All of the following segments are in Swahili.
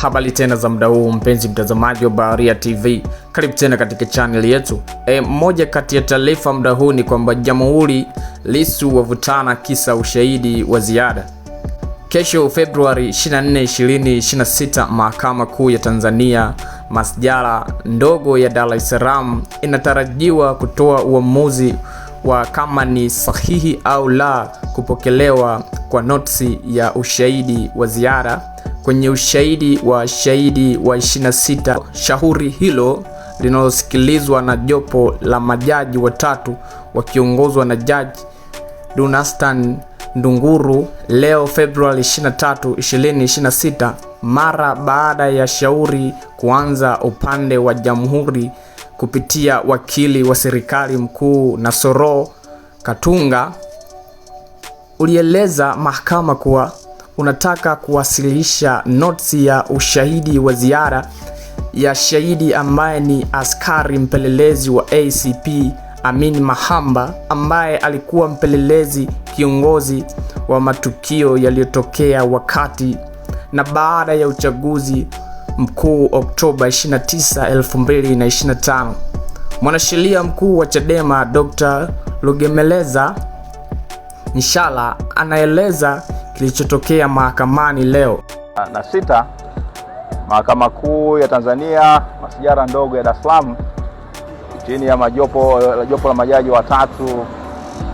Habari tena za muda huu mpenzi mtazamaji wa Baharia TV. Karibu tena katika channel yetu. Moja kati ya taarifa muda huu ni kwamba Jamhuri Lissu wavutana kisa ushahidi wa ziada. Kesho Februari 24, 2026, Mahakama Kuu ya Tanzania Masjala ndogo ya Dar es Salaam inatarajiwa kutoa uamuzi wa kama ni sahihi au la kupokelewa kwa notisi ya ushahidi wa ziada kwenye ushahidi wa shahidi wa 26. Shauri hilo linalosikilizwa na jopo la majaji watatu wakiongozwa na Jaji Dunastan Ndunguru leo Februari 23, 2026, mara baada ya shauri kuanza. Upande wa Jamhuri kupitia wakili wa serikali mkuu Nasoro Katunga ulieleza mahakama kuwa unataka kuwasilisha notisi ya ushahidi wa ziada ya shahidi ambaye ni askari mpelelezi wa ACP Amin Mahamba, ambaye alikuwa mpelelezi kiongozi wa matukio yaliyotokea wakati na baada ya uchaguzi mkuu Oktoba 29, 2025. Mwanasheria mkuu wa Chadema Dr. Lugemeleza Nshala anaeleza kilichotokea mahakamani leo. Na sita, Mahakama Kuu ya Tanzania Masjala ndogo ya Dar es Salaam chini ya jopo la majaji watatu,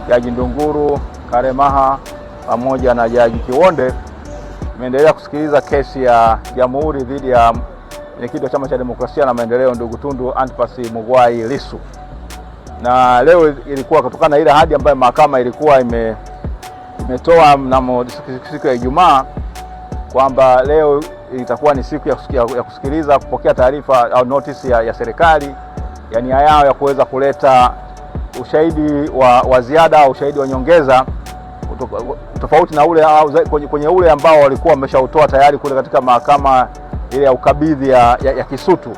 Jaji Ndunguru, Karemaha pamoja na Jaji Kiwonde, imeendelea kusikiliza kesi ya Jamhuri dhidi ya mwenyekiti wa Chama cha Demokrasia na Maendeleo ndugu Tundu Antipas Mugwai Lissu. Na leo ilikuwa kutokana na ile ahadi ambayo mahakama ilikuwa imetoa mnamo siku ya Ijumaa kwamba leo itakuwa ni siku ya kusikiliza, kupokea taarifa au notice ya serikali ya nia yao ya kuweza kuleta ushahidi wa ziada au ushahidi wa nyongeza tofauti na ule kwenye ule ambao walikuwa wameshautoa tayari kule katika mahakama ile ya ukabidhi ya Kisutu.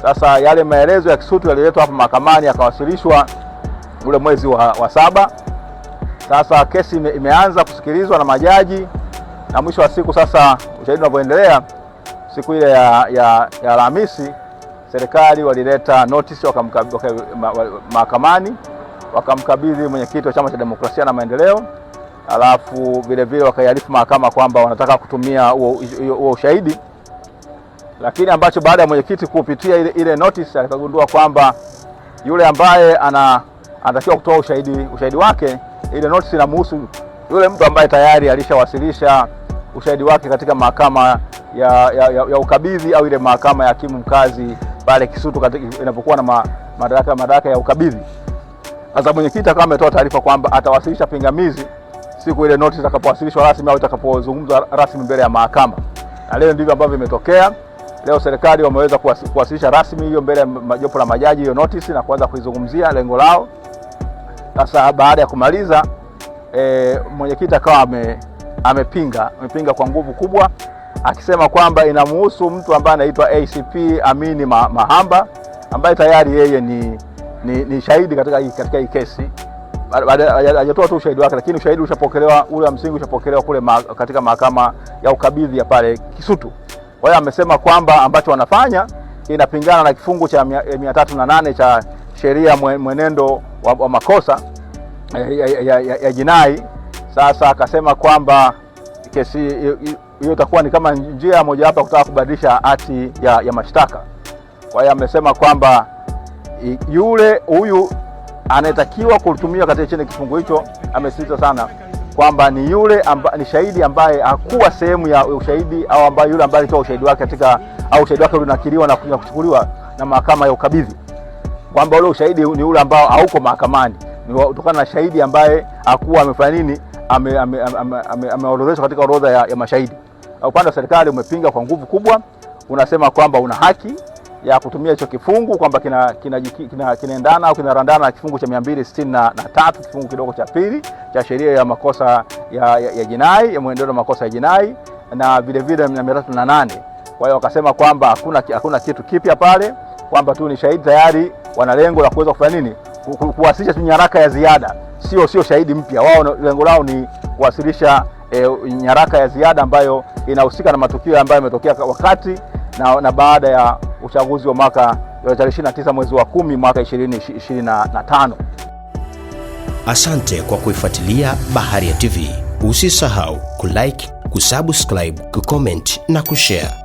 Sasa yale maelezo ya Kisutu yaliletwa hapa mahakamani yakawasilishwa ule mwezi wa saba. Sasa kesi imeanza kusikilizwa na majaji, na mwisho wa siku sasa ushahidi unavyoendelea, siku ile ya Alhamisi serikali walileta notice mahakamani, wakamkabidhi mwenyekiti wa Chama cha Demokrasia na Maendeleo, alafu vile vile wakaiarifu mahakama kwamba wanataka kutumia huo ushahidi. Lakini ambacho baada ya mwenyekiti kupitia ile notice akagundua kwamba yule ambaye anatakiwa kutoa ushahidi wake, ile notice inamhusu yule mtu ambaye tayari alishawasilisha ushahidi wake katika mahakama ya ukabidhi au ile mahakama ya hakimu mkazi pale Kisutu inapokuwa na madaraka ya ukabidhi. Sasa mwenyekiti akawa ametoa taarifa kwamba atawasilisha pingamizi siku ile notice itakapowasilishwa rasmi au itakapozungumzwa rasmi mbele ya mahakama. Na leo ndivyo ambavyo imetokea. Leo serikali wameweza kuwasilisha rasmi hiyo mbele ya jopo la majaji hiyo notice na kuanza kuizungumzia lengo lao. Sasa baada ya kumaliza mwenyekiti akawa amepinga kwa nguvu kubwa, akisema kwamba inamhusu mtu ambaye anaitwa ACP Amin Mahamba, ambaye tayari yeye ni shahidi katika hii kesi. Hajatoa tu ushahidi wake, lakini ushahidi ushapokelewa, ule msingi ushapokelewa kule katika mahakama ya ukabidhi ya pale Kisutu. Kwa hiyo amesema kwamba ambacho wanafanya inapingana na kifungu cha 308 cha sheria mwenendo wa makosa ya jinai. Sasa akasema kwamba kesi hiyo itakuwa ni kama njia moja hapa kutaka kubadilisha hati ya mashtaka. Kwa hiyo amesema kwamba huyu anayetakiwa kutumia katika chini kifungu hicho, amesisitiza sana kwamba ni ni shahidi ambaye hakuwa sehemu ya ushahidi au ambaye yule ambaye alitoa ushahidi wake au ushahidi wake unakiriwa na kuchukuliwa na mahakama ya ukabidhi, kwamba ule ushahidi ni ule ambao hauko mahakamani, ni kutokana na shahidi ambaye hakuwa amefanya nini, ameorodheshwa katika orodha ya mashahidi. Upande wa serikali umepinga kwa nguvu kubwa, unasema kwamba una haki ya kutumia hicho kifungu, kwamba kinaendana au kinarandana na kifungu cha 263 kifungu kidogo cha pili cha sheria ya makosa ya jinai, ya mwenendo wa makosa ya jinai, na vile vile 308. Kwa hiyo wakasema kwamba hakuna kitu kipya pale, kwamba tu ni shahidi tayari, wana lengo la kuweza kufanya nini, kuwasilisha nyaraka ya ziada, sio shahidi mpya. Wao lengo lao ni kuwasilisha nyaraka ya ziada ambayo inahusika na matukio ambayo yametokea wakati na baada ya uchaguzi wa mwaka 29 mwezi wa 10 mwaka 2025. Asante kwa kuifuatilia Baharia TV. Usisahau kulike, kusubscribe, kucomment na kushare.